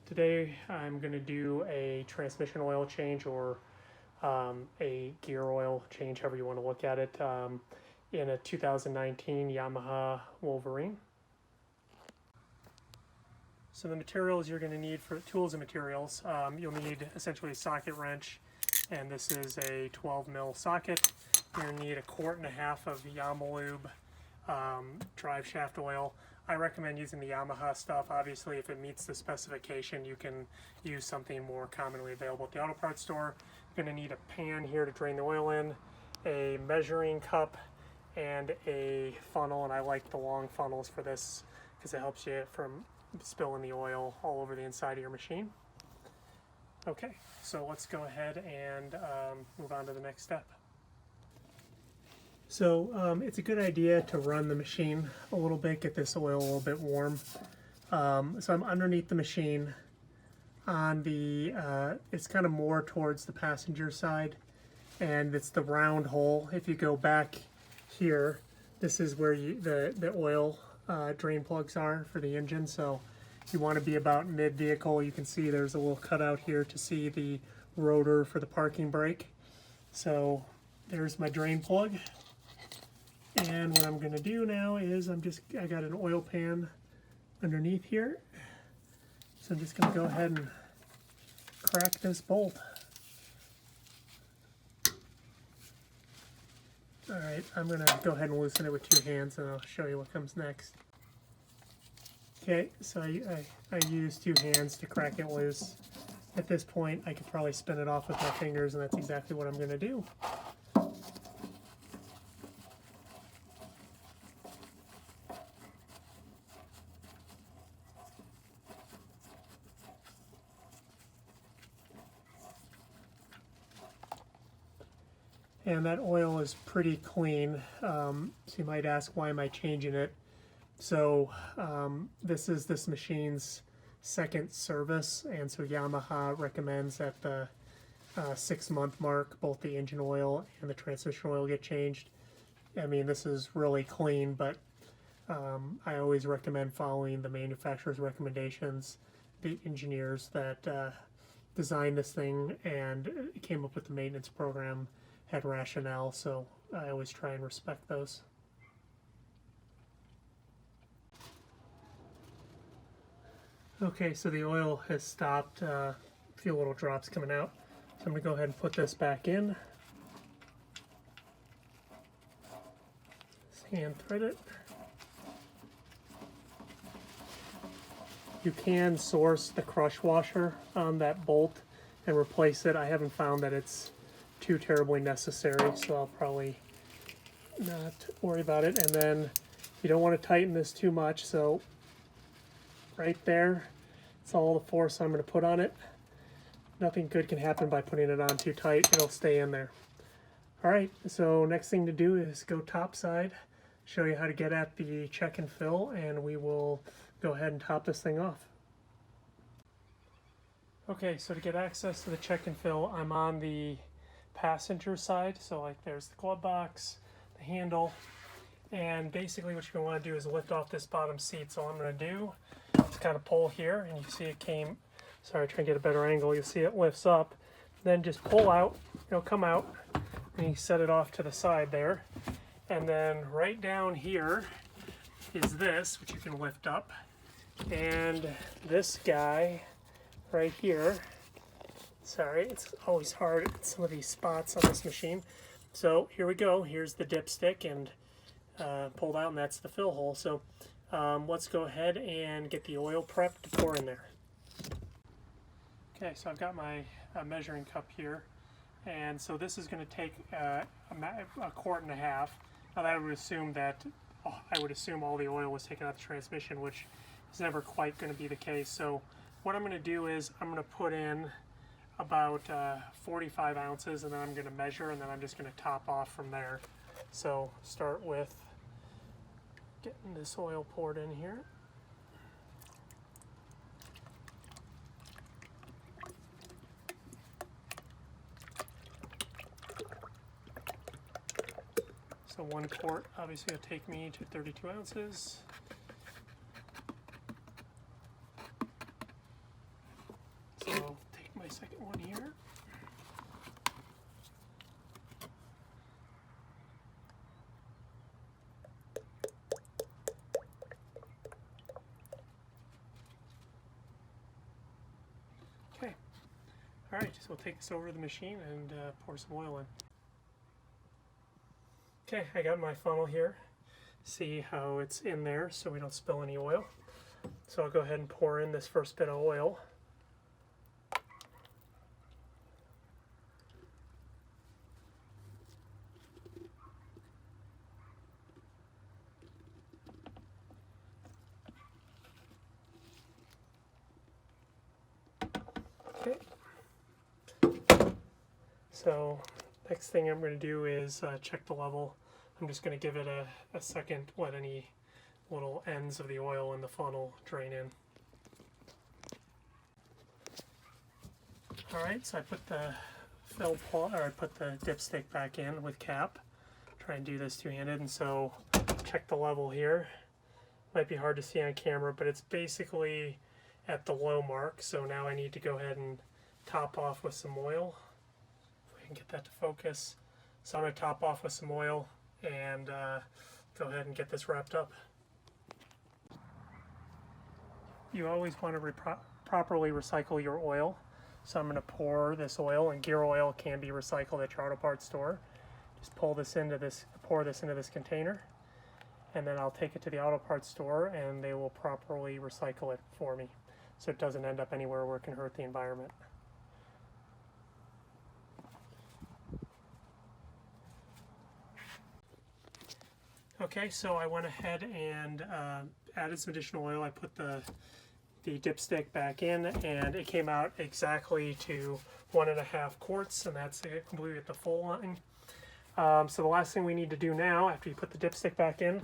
Today I'm going to do a transmission oil change or a gear oil change, however you want to look at it, in a 2019 Yamaha Wolverine. So the materials you're going to need for tools and materials, you'll need essentially a socket wrench, and this is a 12 mil socket. You're going to need 1.5 quarts of Yamaha drive shaft oil. I recommend using the Yamaha stuff. Obviously, if it meets the specification, you can use something more commonly available at the auto parts store. You're going to need a pan here to drain the oil in, a measuring cup, and a funnel. And I like the long funnels for this because it helps you from spilling the oil all over the inside of your machine. Okay, so let's go ahead and move on to the next step. So it's a good idea to run the machine a little bit, get this oil a little bit warm. So I'm underneath the machine on the, it's kind of more towards the passenger side, and it's the round hole. If you go back here, this is where the oil drain plugs are for the engine. So you want to be about mid-vehicle. You can see there's a little cutout here to see the rotor for the parking brake. So there's my drain plug. And what I'm going to do now is I got an oil pan underneath here. So I'm just going to go ahead and crack this bolt. Alright, I'm going to go ahead and loosen it with 2 hands and I'll show you what comes next. Okay, so I use 2 hands to crack it loose. At this point, I could probably spin it off with my fingers, and that's exactly what I'm going to do. And that oil is pretty clean, so you might ask, why am I changing it? So this is this machine's second service, and so Yamaha recommends at the 6-month mark both the engine oil and the transmission oil get changed. I mean, this is really clean, but I always recommend following the manufacturer's recommendations. The engineers that designed this thing and came up with the maintenance program had rationale, so I always try and respect those. Okay, so the oil has stopped, a few little drops coming out. So I'm going to go ahead and put this back in. Just hand thread it. You can source the crush washer on that bolt and replace it. I haven't found that it's too terribly necessary, so I'll probably not worry about it. And then you don't want to tighten this too much, so right there, it's all the force I'm going to put on it. Nothing good can happen by putting it on too tight. It'll stay in there. Alright, so next thing to do is go top side, show you how to get at the check and fill, and we will go ahead and top this thing off. Okay, so to get access to the check and fill, I'm on the passenger side, so like there's the glove box, the handle, and basically what you're going to want to do is lift off this bottom seat. So all I'm going to do is kind of pull here, and you see it came, sorry, try and get a better angle, you'll see it lifts up, then just pull out, it'll come out, and you set it off to the side there, and then right down here is this, which you can lift up, and this guy right here, sorry, it's always hard at some of these spots on this machine. So here we go, here's the dipstick, and pulled out, and that's the fill hole. So let's go ahead and get the oil prepped to pour in there. Okay, so I've got my measuring cup here, and so this is going to take a 1.5 quarts. Now that I would assume all the oil was taken out of the transmission, which is never quite going to be the case. So what I'm going to do is I'm going to put in about 45 ounces, and then I'm going to measure, and then I'm just going to top off from there. So start with getting this oil poured in here. So 1 quart obviously will take me to 32 ounces. second one here. Okay. All right, so we'll take this over to the machine and pour some oil in. Okay, I got my funnel here. See how it's in there so we don't spill any oil. So I'll go ahead and pour in this first bit of oil. Okay. So next thing I'm going to do is check the level. I'm just going to give it a second, let any little ends of the oil in the funnel drain in. Alright, so I put the I put the dipstick back in with cap. Try and do this two-handed, and so check the level here. Might be hard to see on camera, but it's basically at the low mark, so now I need to go ahead and top off with some oil. If I can get that to focus. So I'm going to top off with some oil and go ahead and get this wrapped up. You always want to properly recycle your oil. So I'm going to pour this oil, and gear oil can be recycled at your auto parts store. Just pour this into this container, and then I'll take it to the auto parts store and they will properly recycle it for me so it doesn't end up anywhere where it can hurt the environment. Okay, so I went ahead and added some additional oil. I put the dipstick back in, and it came out exactly to 1.5 quarts, and that's completely at the full line. So the last thing we need to do now, after you put the dipstick back in,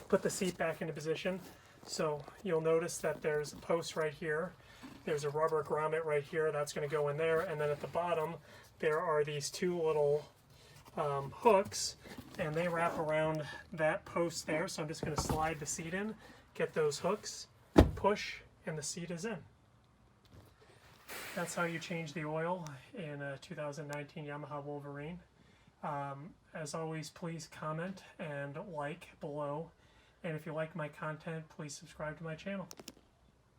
put the seat back into position. So you'll notice that there's a post right here. There's a rubber grommet right here. That's going to go in there, and then at the bottom there are these two little hooks, and they wrap around that post there. So I'm just going to slide the seat in, get those hooks, push, and the seat is in. That's how you change the oil in a 2019 Yamaha Wolverine. As always, please comment and like below, and if you like my content, please subscribe to my channel.